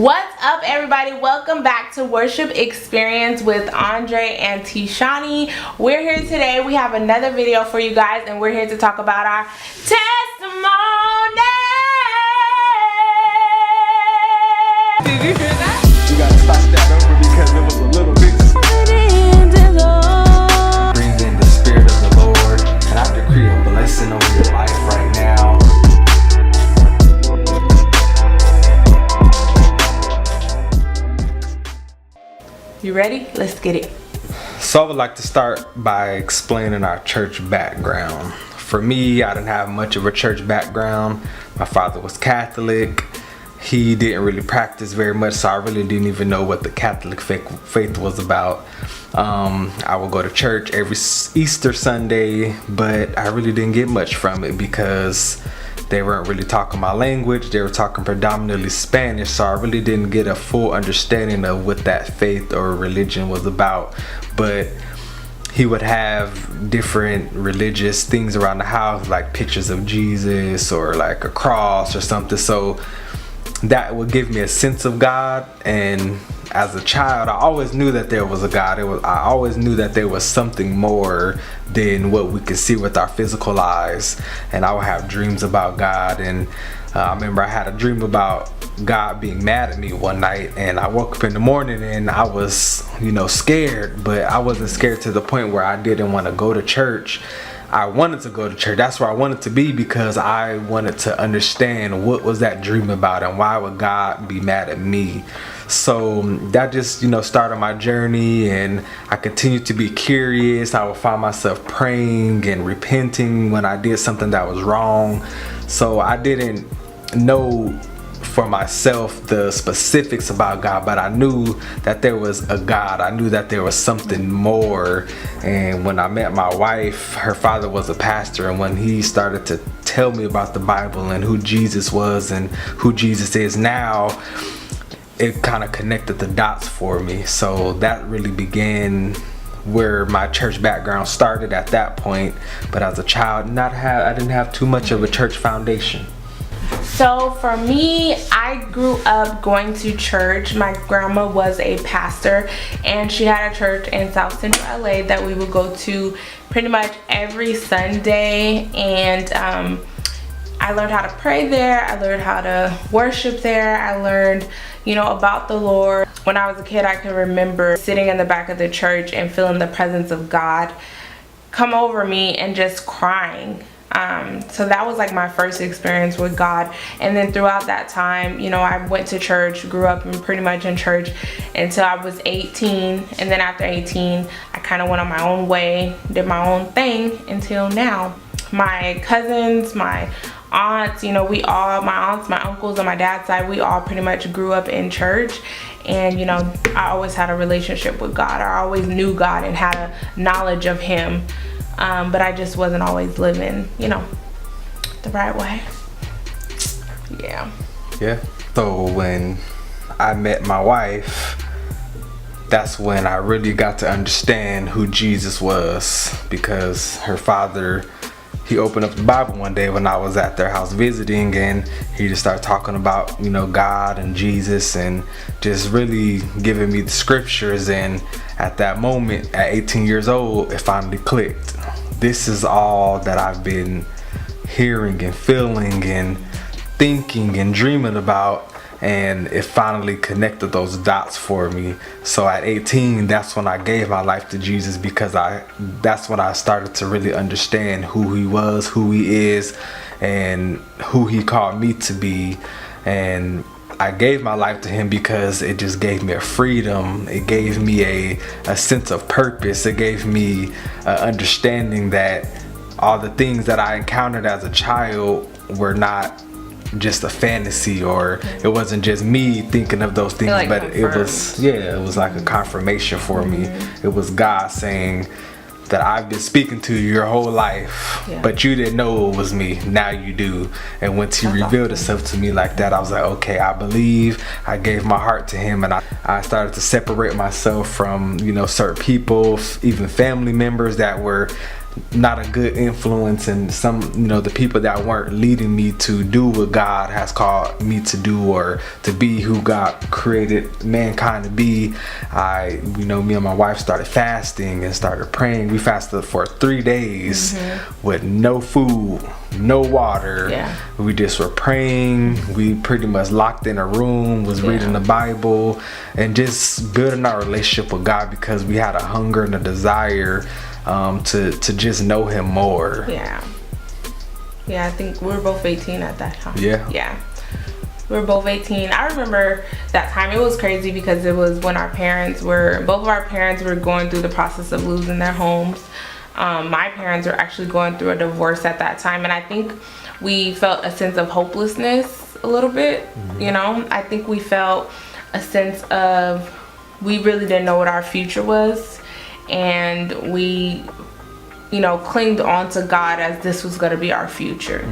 What's up, everybody? Welcome back to Worship Experience with Andre and Tishani. We're here today. We have another video for you guys, and we're here to talk about our testimony. Did you hear that? You gotta stop that over because it was a little bit. Breathe in the spirit of the Lord, and I decree a blessing over your life right now. You ready? Let's get it. So I would like to start by explaining our church background. For me, I didn't have much of a church background. My father was Catholic. He didn't really practice very much, so I really didn't even know what the Catholic faith was about. I would go to church every Easter Sunday, but I really didn't get much from it because they weren't really talking my language. They were talking predominantly Spanish, so I really didn't get a full understanding of what that faith or religion was about. But he would have different religious things around the house, like pictures of Jesus or like a cross or something. So that would give me a sense of God. And as a child, I always knew that there was a God. I always knew that there was something more than what we could see with our physical eyes. And I would have dreams about God. And I remember I had a dream about God being mad at me one night, and I woke up in the morning and I was, scared, but I wasn't scared to the point where I didn't want to go to church. I wanted to go to church. That's where I wanted to be because I wanted to understand what was that dream about and why would God be mad at me. So that just, started my journey, and I continued to be curious. I would find myself praying and repenting when I did something that was wrong. So I didn't know for myself the specifics about God, but I knew that there was a God. I knew that there was something more. And when I met my wife, her father was a pastor, and when he started to tell me about the Bible and who Jesus was and who Jesus is now, it kind of connected the dots for me. So that really began where my church background started at that point. But as a child, I didn't have too much of a church foundation. So for me, I grew up going to church. My grandma was a pastor, and she had a church in South Central LA that we would go to pretty much every Sunday. And I learned how to pray there. I learned how to worship there. I learned, about the Lord. When I was a kid, I can remember sitting in the back of the church and feeling the presence of God come over me and just crying. So that was like my first experience with God. And then throughout that time, I went to church, grew up pretty much in church until I was 18. And then after 18, I kind of went on my own way, did my own thing until now. My cousins, my aunts, my aunts, my uncles on my dad's side, we all pretty much grew up in church. And I always had a relationship with God. I always knew God and had a knowledge of him. But I just wasn't always living, the right way. Yeah. So when I met my wife, that's when I really got to understand who Jesus was, because her father, he opened up the Bible one day when I was at their house visiting, and he just started talking about, God and Jesus, and just really giving me the scriptures. And at that moment, at 18 years old, it finally clicked. This is all that I've been hearing and feeling and thinking and dreaming about, and it finally connected those dots for me. So at 18, that's when I gave my life to Jesus, because that's when I started to really understand who he was, who he is, and who he called me to be. And I gave my life to him because it just gave me a freedom. It gave me a sense of purpose. It gave me an understanding that all the things that I encountered as a child were not just a fantasy, or it wasn't just me thinking of those things, but it was like a confirmation for me. It was God saying that I've been speaking to you your whole life, but you didn't know it was me. Now you do. And once he revealed himself to me like that, I was like, okay, I believe. I gave my heart to him, and I started to separate myself from certain people, even family members that were not a good influence, and some, the people that weren't leading me to do what God has called me to do, or to be who God created mankind to be. Me and my wife started fasting and started praying. We fasted for 3 days with no food, no water. We just were praying. We pretty much locked in a room, was reading the Bible, and just building our relationship with God, because we had a hunger and a desire to just know him more. I think we were both 18 at that time. We were both 18. I remember that time. It was crazy because it was when both of our parents were going through the process of losing their homes. My parents were actually going through a divorce at that time, and I think we felt a sense of hopelessness a little bit. I think we felt a sense of, we really didn't know what our future was, and we clinged on to God as this was going to be our future.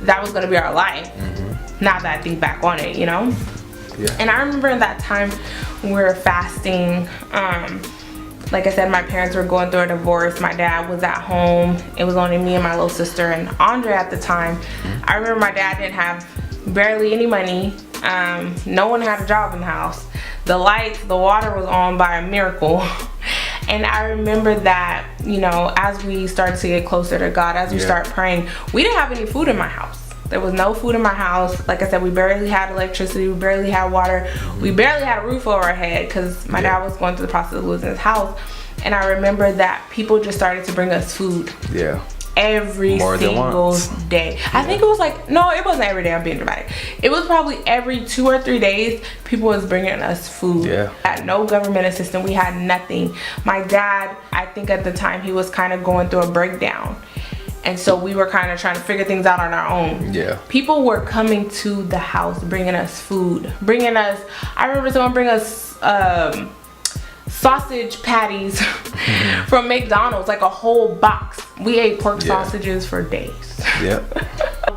That was going to be our life. Now that I think back on it, and I remember in that time when we were fasting, like I said, my parents were going through a divorce. My dad was at home. It was only me and my little sister and Andre at the time. I remember my dad didn't have barely any money. No one had a job in the house. The lights, the water was on by a miracle. And I remember that, as we started to get closer to God, as we started praying, we didn't have any food in my house. There was no food in my house. Like I said, we barely had electricity. We barely had water. We barely had a roof over our head, because my dad was going through the process of losing his house. And I remember that people just started to bring us food. Every single day. I think it was it wasn't every day, I'm being dramatic. It was probably every 2 or 3 days people was bringing us food. We had no government assistance. We had nothing. My dad, I think at the time, he was kind of going through a breakdown, and so we were kind of trying to figure things out on our own. People were coming to the house, bringing us food, I remember someone bring us sausage patties from McDonald's, like a whole box. We ate pork sausages for days.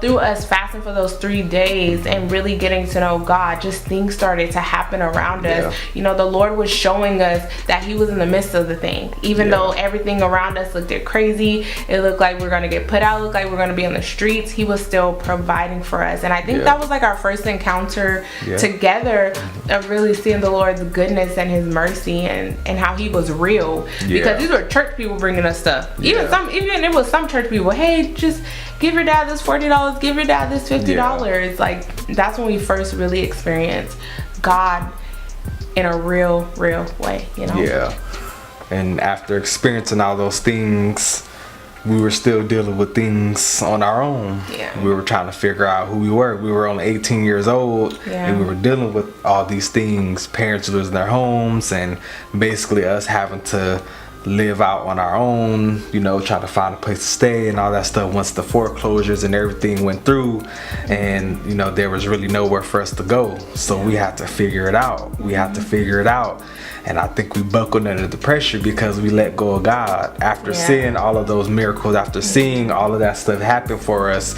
Through us fasting for those 3 days and really getting to know God, just things started to happen around us. The Lord was showing us that he was in the midst of the thing. Even though everything around us looked crazy, it looked like we're going to get put out, it looked like we're going to be on the streets, he was still providing for us. And I think that was like our first encounter together of really seeing the Lord's goodness and his mercy, and how he was real. Because these were church people bringing us stuff. Even it was some church people, hey, just give your dad this $40, give your dad this $50. Like, that's when we first really experienced God in a real way, And after experiencing all those things, we were still dealing with things on our own. We were trying to figure out who we were. We were only 18 years old, and we were dealing with all these things, parents losing their homes, and basically us having to live out on our own, trying to find a place to stay and all that stuff once the foreclosures and everything went through. And there was really nowhere for us to go, so we had to figure it out. And I think we buckled under the pressure because we let go of God. After seeing all of those miracles, after seeing all of that stuff happen for us,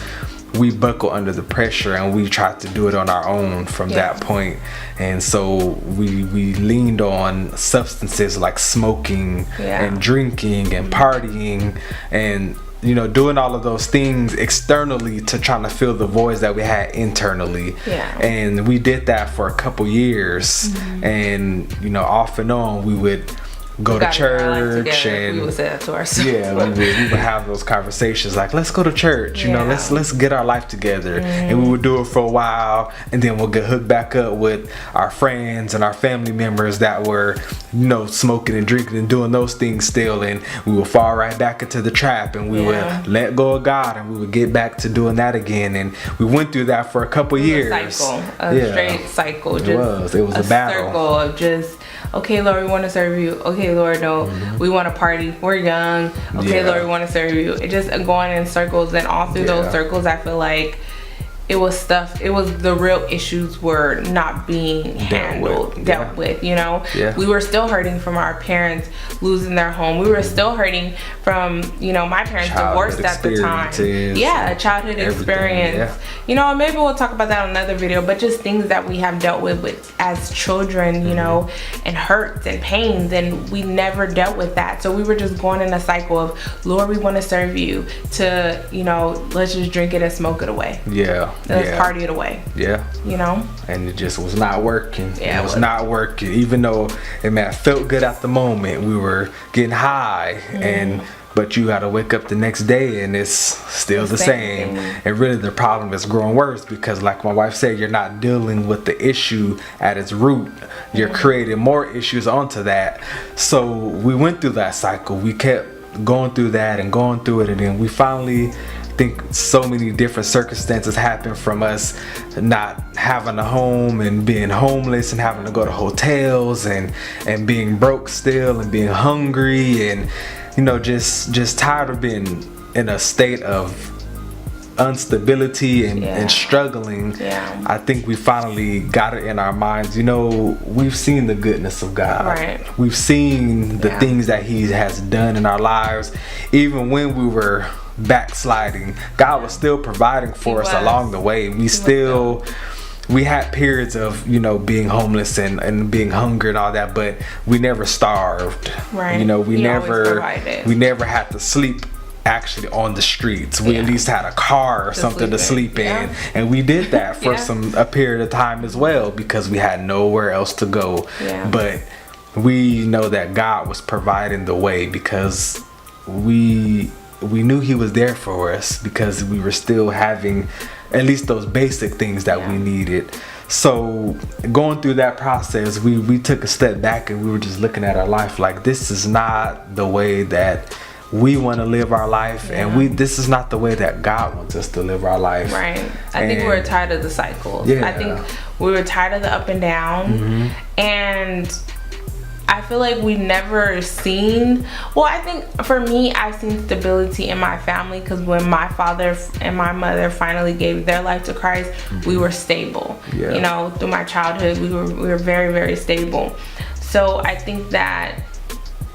we buckle under the pressure, and we tried to do it on our own from that point. And so we leaned on substances like smoking and drinking and partying, and doing all of those things externally to trying to fill the voids that we had internally. And we did that for a couple years. And off and on we would go to church, and we would say that to ourselves. we would have those conversations like, let's go to church, let's get our life together. And we would do it for a while, and then we'll get hooked back up with our friends and our family members that were smoking and drinking and doing those things still, and we would fall right back into the trap, and we would let go of God, and we would get back to doing that again. And we went through that for a couple years. A straight cycle. It was a battle. Circle of just, okay, Lord, we want to serve you. Okay, Lord, no, we want to party. We're young. Okay, Lord, we want to serve you. It just going in circles, and all through those circles, I feel like it was stuff, it was the real issues were not being dealt with, you know. We were still hurting from our parents losing their home. We were still hurting from, you know, my parents divorced at the time. Childhood experience. You know, maybe we'll talk about that on another video, but just things that we have dealt with as children, you know, and hurts and pains, and we never dealt with that. So we were just going in a cycle of, Lord, we want to serve you, to, you know, let's just drink it and smoke it away. Let's party it away. You know? And it just was not working. It was not working. Even though it may have felt good at the moment, we were getting high, but you gotta wake up the next day and it's still the same. And really the problem is growing worse, because like my wife said, you're not dealing with the issue at its root. You're creating more issues onto that. So we went through that cycle. We kept going through that and going through it, and then we finally, think so many different circumstances happen from us not having a home and being homeless and having to go to hotels and being broke still and being hungry and, you know, just tired of being in a state of instability and struggling. I think we finally got it in our minds, you know, we've seen the goodness of God. We've seen the things that he has done in our lives. Even when we were backsliding, God was still providing for us along the way. We had periods of, you know, being homeless and being hungry and all that, but we never starved. You know, we never had to sleep actually on the streets. We at least had a car or something to sleep in, and we did that for a period of time as well, because we had nowhere else to go. But we know that God was providing the way, because we knew he was there for us, because we were still having at least those basic things that we needed. So going through that process, we took a step back and we were just looking at our life like, this is not the way that we want to live our life, and this is not the way that God wants us to live our life. I think we were tired of the cycles. I think we were tired of the up and down, and I feel like we never seen, well, I think for me, I've seen stability in my family, because when my father and my mother finally gave their life to Christ, we were stable. You know, through my childhood, we were very, very stable. So I think that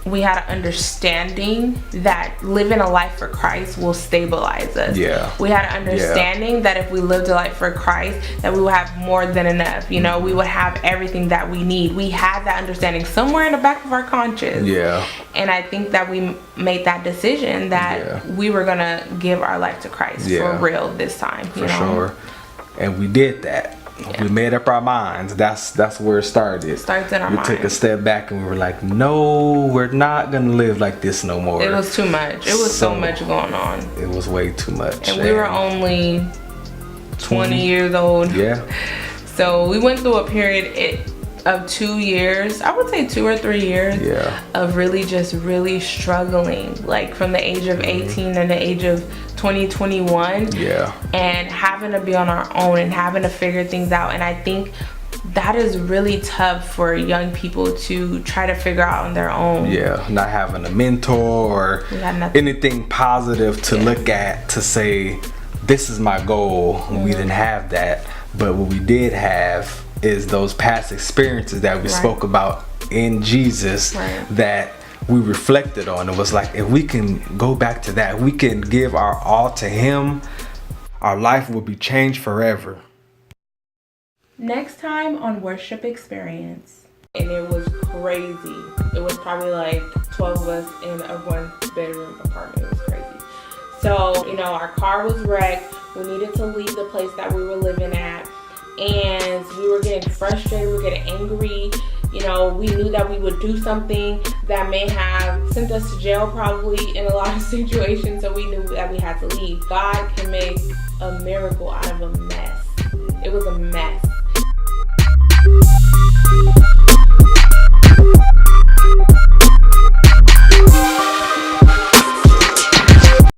we had an understanding that living a life for Christ will stabilize us. We had an understanding that if we lived a life for Christ, that we would have more than enough. You know, we would have everything that we need. We had that understanding somewhere in the back of our conscience. And I think that we made that decision that we were gonna give our life to Christ for real this time. For sure. And we did that. We made up our minds. That's where it started. It starts in our minds. We took a step back and we were like, no, we're not gonna live like this no more. It was too much. It was so much going on. It was way too much. And we were only 20 years old. So we went through a period of 2 years, I would say 2 or 3 years of really struggling, like from the age of 18 and the age of 2021, and having to be on our own and having to figure things out. And I think that is really tough for young people to try to figure out on their own. Not having a mentor or anything positive to look at to say, this is my goal. We didn't have that, but what we did have is those past experiences that we spoke about in Jesus that we reflected on. It was like, if we can go back to that, we can give our all to him, our life will be changed forever. Next time on Worship Experience. And it was crazy. It was probably like 12 of us in a 1-bedroom apartment. It was crazy. So, you know, our car was wrecked. We needed to leave the place that we were living at. And we were getting frustrated, we were getting angry. You know, we knew that we would do something that may have sent us to jail probably in a lot of situations, so we knew that we had to leave. God can make a miracle out of a mess. It was a mess.